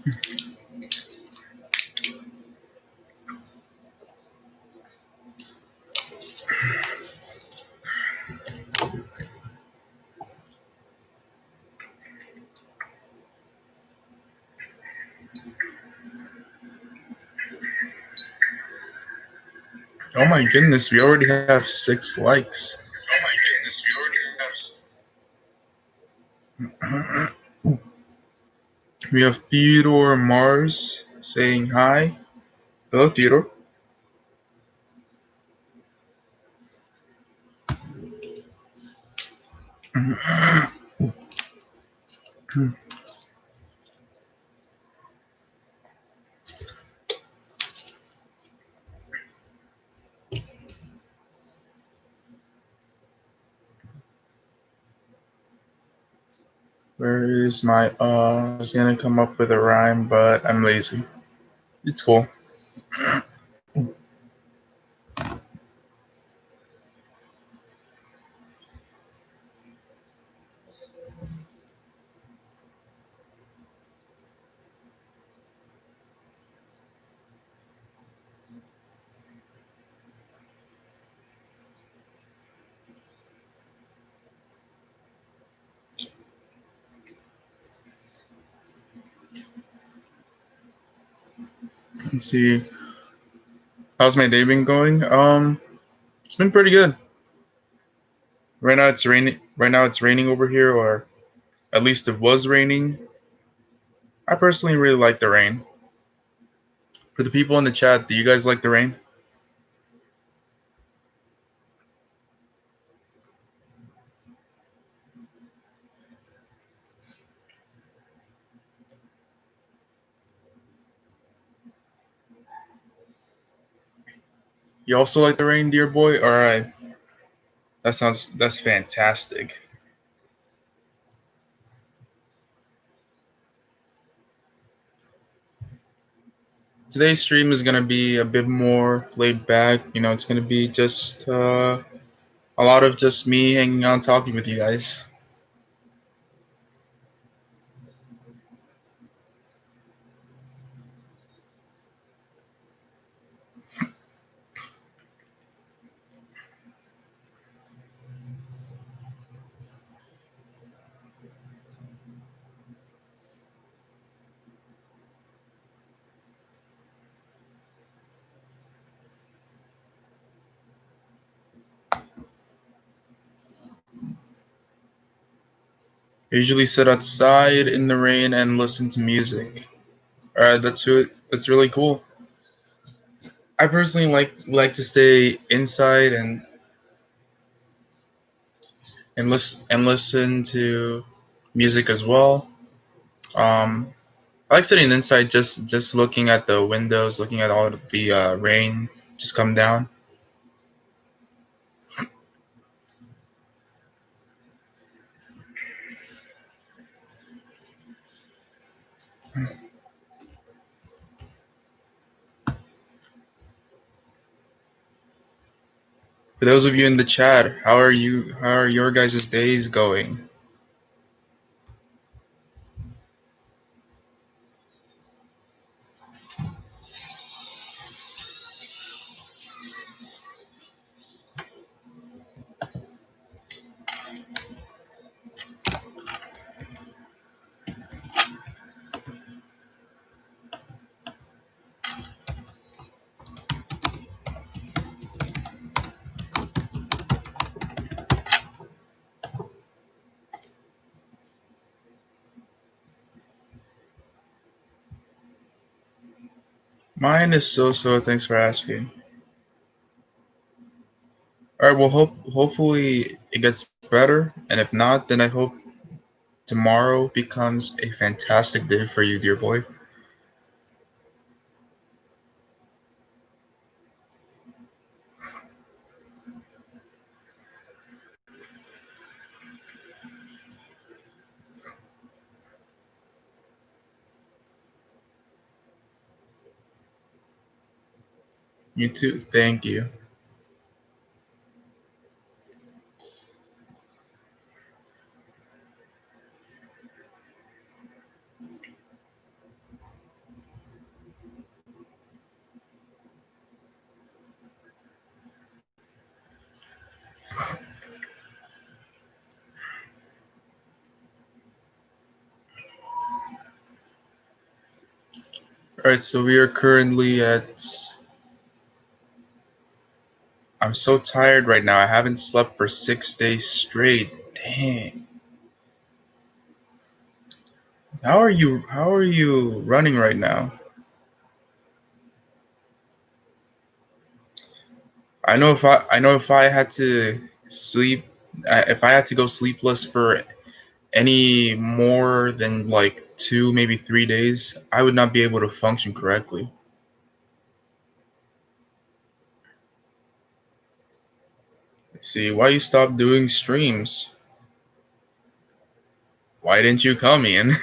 Oh my goodness, we already have 6 likes. Oh my goodness, we already We have Theodore Mars saying hi. Hello, Theodore. Where is my I was gonna come up with a rhyme, but I'm lazy. It's cool. Let's see. How's my day been going? It's been pretty good. Right now it's raining. Right now it's raining over here, or at least it was raining. I personally really like the rain. For the people in the chat, do you guys like the rain? You also like the rain, dear boy? All right. That's fantastic. Today's stream is gonna be a bit more laid back. It's gonna be just a lot of just me hanging out, talking with you guys. I usually sit outside in the rain and listen to music. All right, that's really cool. I personally like to stay inside and listen to music as well. Um, I like sitting inside, just looking at the windows, looking at all of the rain just come down. For those of you in the chat, how are you? How are your guys' days going? Mine is so. Thanks for asking. All right. Well, hopefully it gets better, and if not, then I hope tomorrow becomes a fantastic day for you, dear boy. You too. Thank you. Alright, so we are currently at. I'm so tired right now. I haven't slept for 6 days straight. Dang. How are you running right now? I know if I had to sleep if I had to go sleepless for any more than like 2 maybe 3 days, I would not be able to function correctly. Let's see, why you stopped doing streams? Why didn't you come in?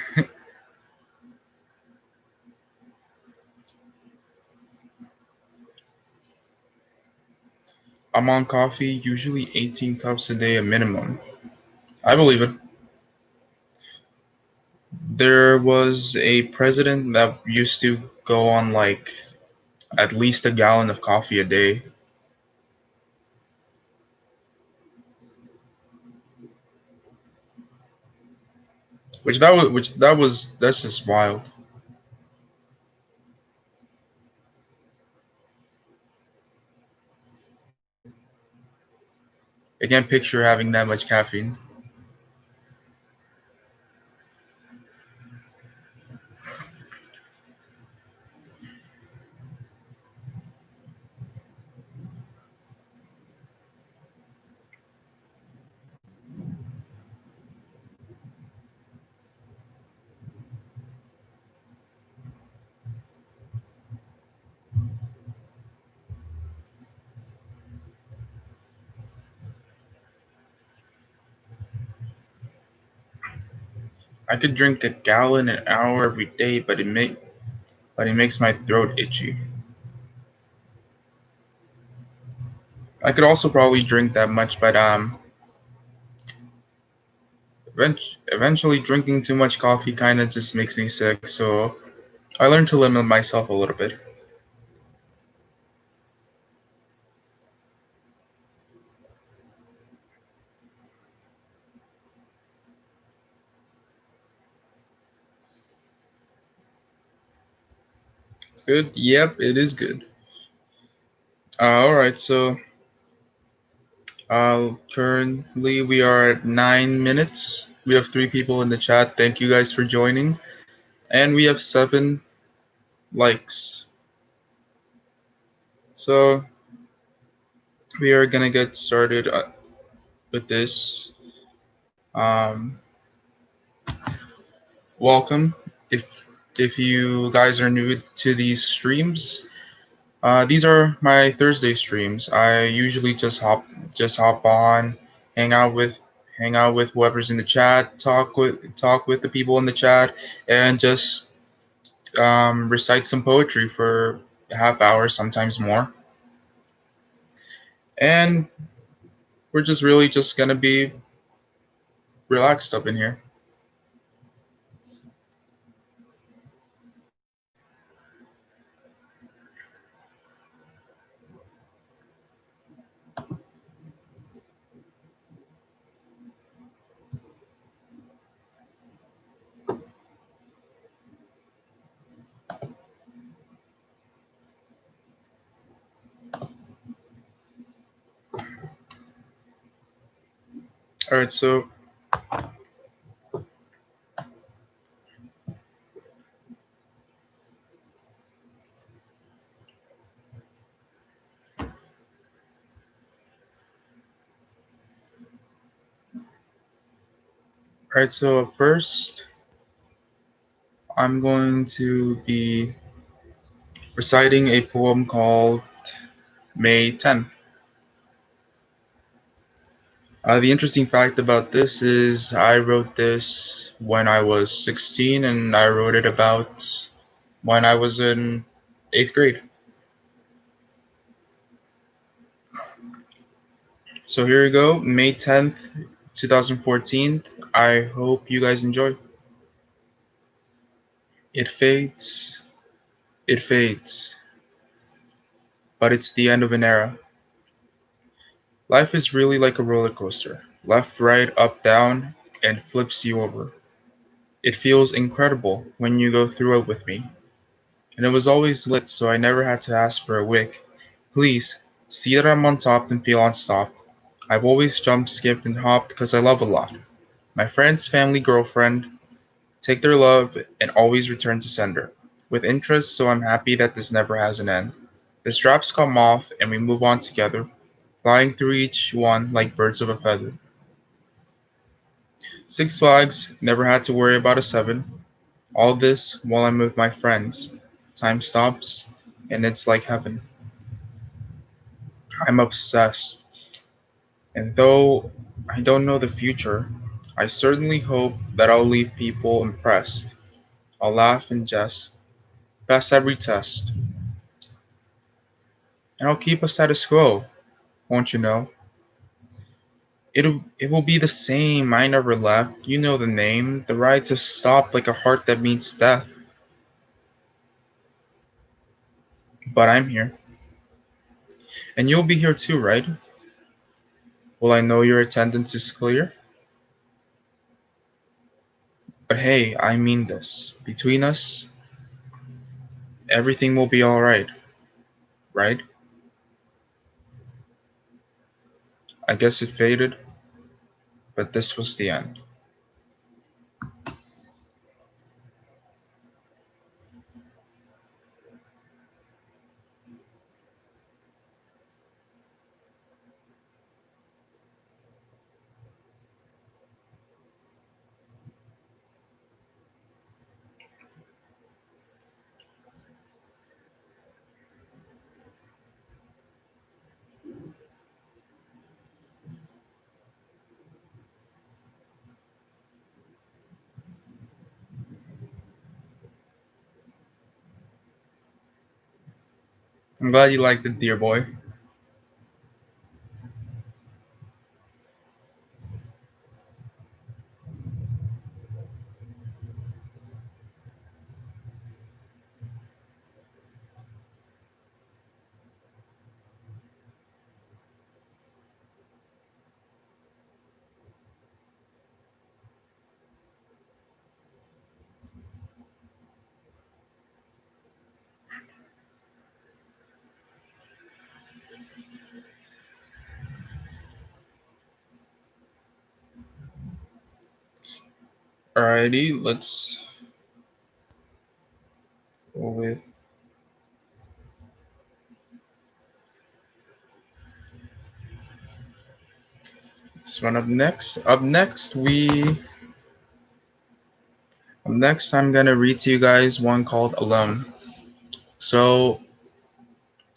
I'm on coffee, usually 18 cups a day a minimum. I believe it. There was a president that used to go on like at least a gallon of coffee a day, that's just wild. I can't picture having that much caffeine. I could drink a gallon an hour every day, but it makes my throat itchy. I could also probably drink that much, but eventually drinking too much coffee kind of just makes me sick. So I learned to limit myself a little bit. It's good. Yep, it is good. All right, so currently we are at 9 minutes. We have 3 people in the chat. Thank you guys for joining, and we have 7 likes. So we are gonna get started with this. Um, Welcome. If you guys are new to these streams, these are my Thursday streams. I usually just hop on, hang out with hang out with whoever's in the chat, talk with the people in the chat, and just recite some poetry for a half hour, sometimes more. And we're just really just gonna be relaxed up in here. All right, so first I'm going to be reciting a poem called May 10th. The interesting fact about this is I wrote this when I was 16 and I wrote it about when I was in 8th grade. So here we go, May 10th, 2014. I hope you guys enjoy. It fades, it fades, but it's the end of an era. Life is really like a roller coaster, left, right, up, down, and flips you over. It feels incredible when you go through it with me, and it was always lit so I never had to ask for a wick. Please, see that I'm on top and feel unstopped. I've always jumped, skipped, and hopped because I love a lot. My friend's family girlfriend, take their love and always return to sender. With interest, so I'm happy that this never has an end. The straps come off and we move on together, flying through each one like birds of a feather. Six Flags, never had to worry about a seven. All this while I'm with my friends. Time stops, and it's like heaven. I'm obsessed. And though I don't know the future, I certainly hope that I'll leave people impressed. I'll laugh and jest, pass every test, and I'll keep a status quo, won't you know? It will be the same, I never left. You know the name. The rides have stopped like a heart that meets death. But I'm here. And you'll be here too, right? Will I know your attendance is clear? But hey, I mean this. Between us, everything will be alright, right? I guess it faded, but this was the end. I'm glad you liked it, dear boy. Alrighty, let's go with this one up next. Up next, I'm gonna read to you guys one called Alone. So,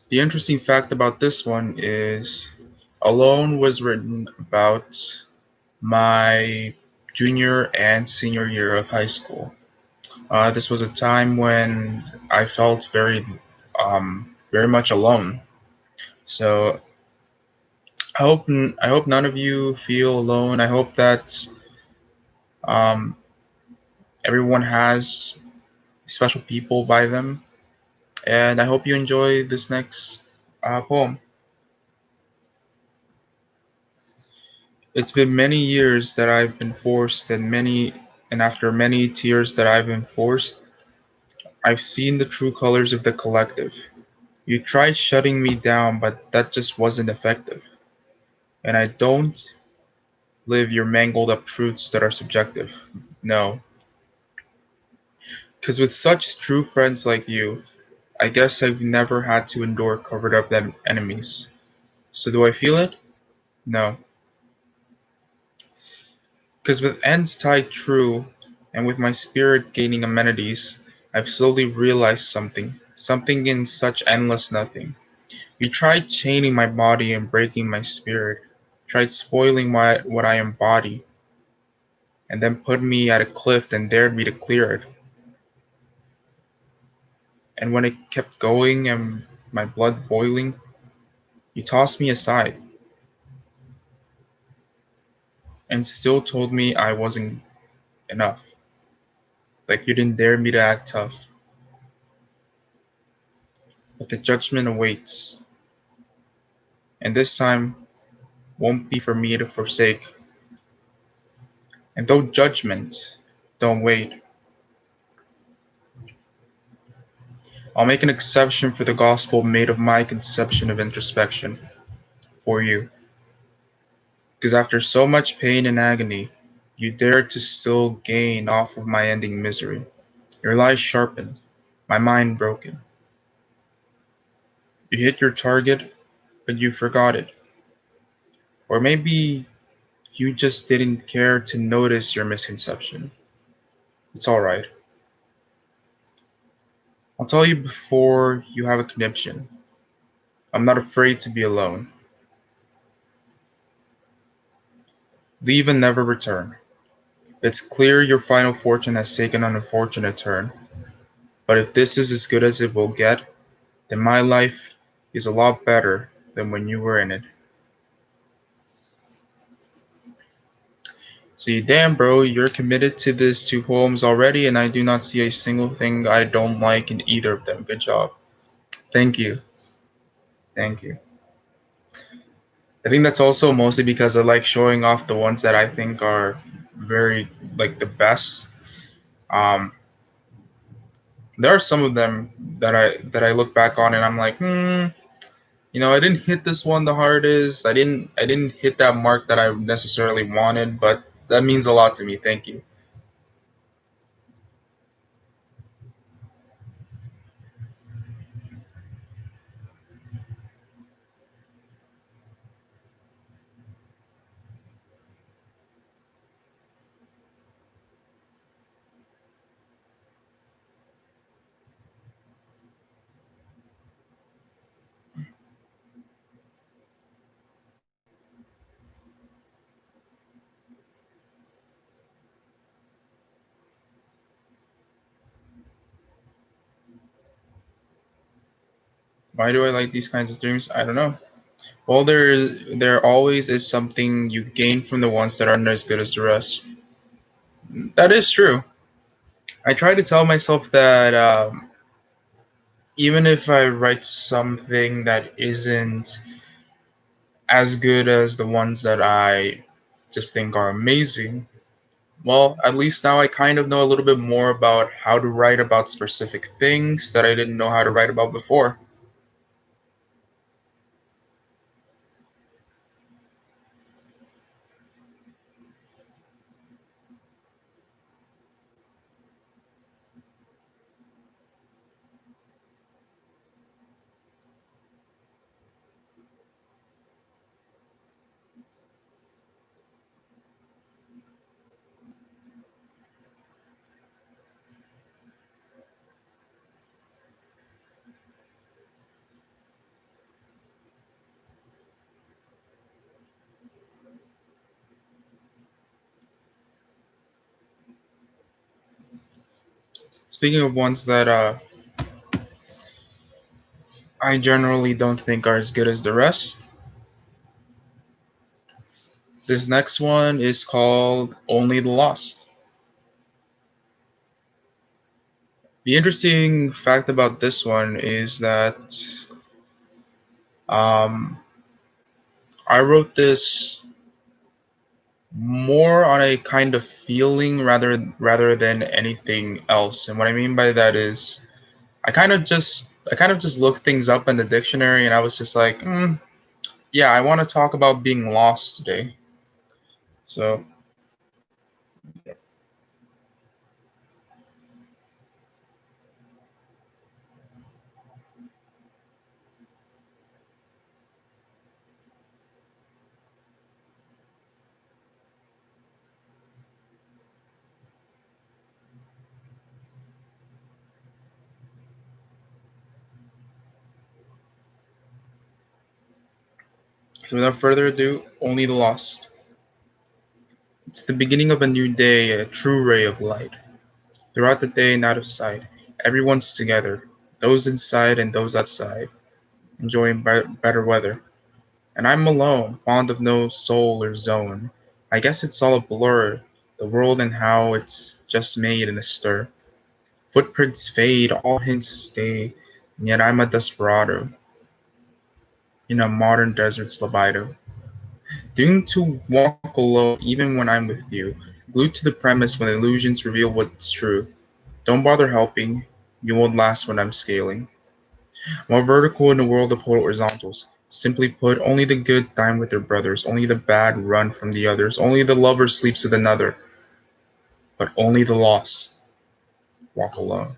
the interesting fact about this one is Alone was written about my junior and senior year of high school. This was a time when I felt very much alone. So I hope none of you feel alone. I hope that um, everyone has special people by them, and I hope you enjoy this next poem. It's been many years that I've been forced, and after many tears that I've been forced, I've seen the true colors of the collective. You tried shutting me down, but that just wasn't effective. And I don't live your mangled up truths that are subjective. No. Because with such true friends like you, I guess I've never had to endure covered up enemies. So do I feel it? No. Because with ends tied true, and with my spirit gaining amenities, I've slowly realized something. Something in such endless nothing. You tried chaining my body and breaking my spirit, tried spoiling what I embody, and then put me at a cliff and dared me to clear it. And when it kept going and my blood boiling, you tossed me aside and still told me I wasn't enough. Like you didn't dare me to act tough. But the judgment awaits, and this time won't be for me to forsake. And though judgment, don't wait. I'll make an exception for the gospel made of my conception of introspection for you, because after so much pain and agony, you dared to still gain off of my ending misery. Your lies sharpened, my mind broken. You hit your target, but you forgot it. Or maybe you just didn't care to notice your misconception. It's alright. I'll tell you before you have a conniption. I'm not afraid to be alone. Leave and never return. It's clear your final fortune has taken an unfortunate turn, but if this is as good as it will get, then my life is a lot better than when you were in it. See, damn, bro, you're committed to these two poems already, and I do not see a single thing I don't like in either of them. Good job. Thank you. Thank you. I think that's also mostly because I like showing off the ones that I think are very, like, the best. Um, there are some of them that I look back on and I'm like, I didn't hit this one the hardest. I didn't hit that mark that I necessarily wanted, but that means a lot to me. Thank you. Why do I like these kinds of streams? I don't know. Well, there always is something you gain from the ones that aren't as good as the rest. That is true. I try to tell myself that even if I write something that isn't as good as the ones that I just think are amazing, well, at least now I kind of know a little bit more about how to write about specific things that I didn't know how to write about before. Speaking of ones that I generally don't think are as good as the rest, this next one is called Only the Lost. The interesting fact about this one is that um, I wrote this more on a kind of feeling rather than anything else. And what I mean by that is I kind of just looked things up in the dictionary and I was just like, yeah, I want to talk about being lost today. So so without further ado, Only the Lost. It's the beginning of a new day, a true ray of light. Throughout the day and out of sight, everyone's together, those inside and those outside, enjoying better weather. And I'm alone, fond of no soul or zone. I guess it's all a blur, the world and how it's just made in a stir. Footprints fade, all hints stay, and yet I'm a desperado in a modern desert's libido. Doomed to walk alone even when I'm with you, glued to the premise when illusions reveal what's true. Don't bother helping, you won't last when I'm scaling. More vertical in the world of horizontals. Simply put, only the good dine with their brothers, only the bad run from the others, only the lover sleeps with another, but only the lost walk alone.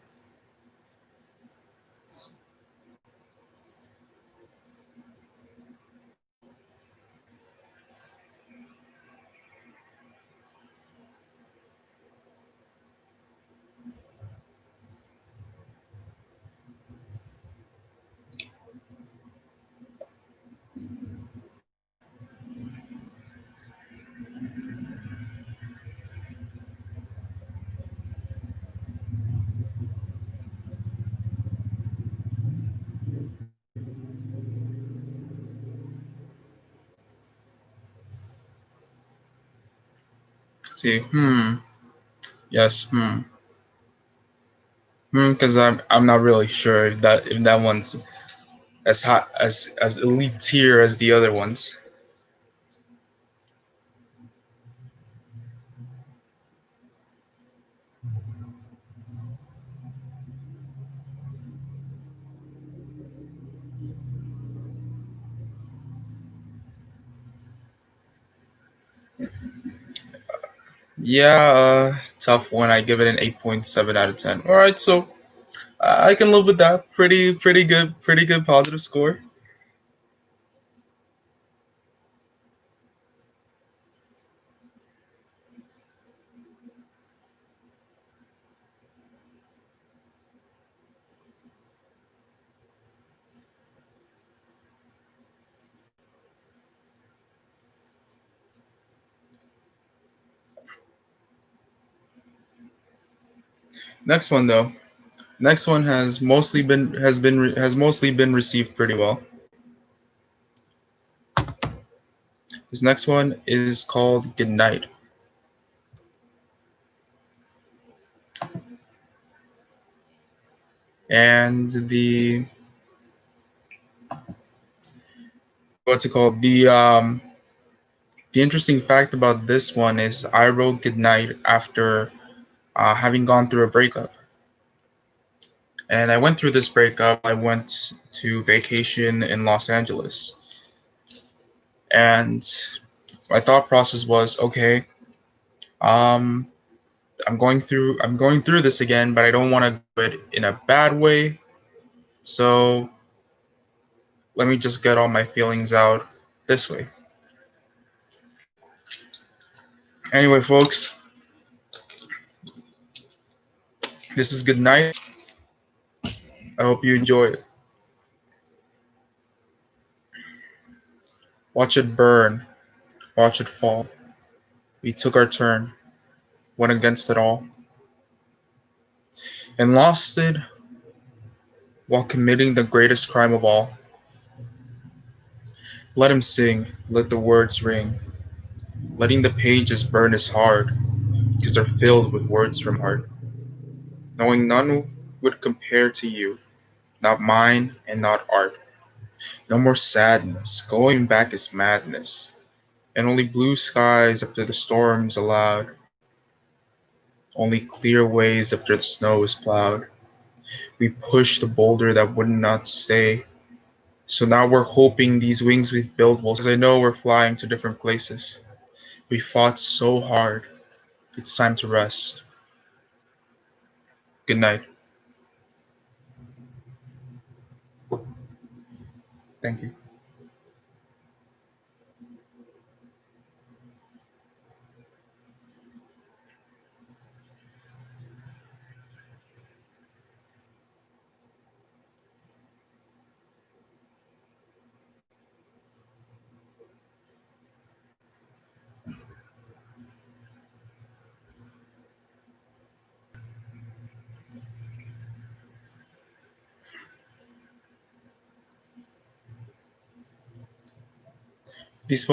See, yes, because I'm not really sure if that one's as hot as elite tier as the other ones. Yeah, tough one. I give it an 8.7 out of 10. All right, so I can live with that. Pretty good positive score. Next one though. Next one has mostly been received pretty well. This next one is called Good Night, and what's it called? The interesting fact about this one is I wrote Good Night after having gone through a breakup, and I went through this breakup. I went to vacation in Los Angeles, and my thought process was okay. Um, I'm going through this again, but I don't want to do it in a bad way. So let me just get all my feelings out this way. Anyway, folks, this is Good Night. I hope you enjoy it. Watch it burn, watch it fall. We took our turn, went against it all, and lost it while committing the greatest crime of all. Let him sing, let the words ring. Letting the pages burn is hard, because they're filled with words from heart. Knowing none would compare to you, not mine and not art. No more sadness, going back is madness, and only blue skies after the storms allowed, only clear ways after the snow is plowed. We pushed the boulder that would not stay, so now we're hoping these wings we've built will, because I know we're flying to different places. We fought so hard, it's time to rest. Good night. Thank you. These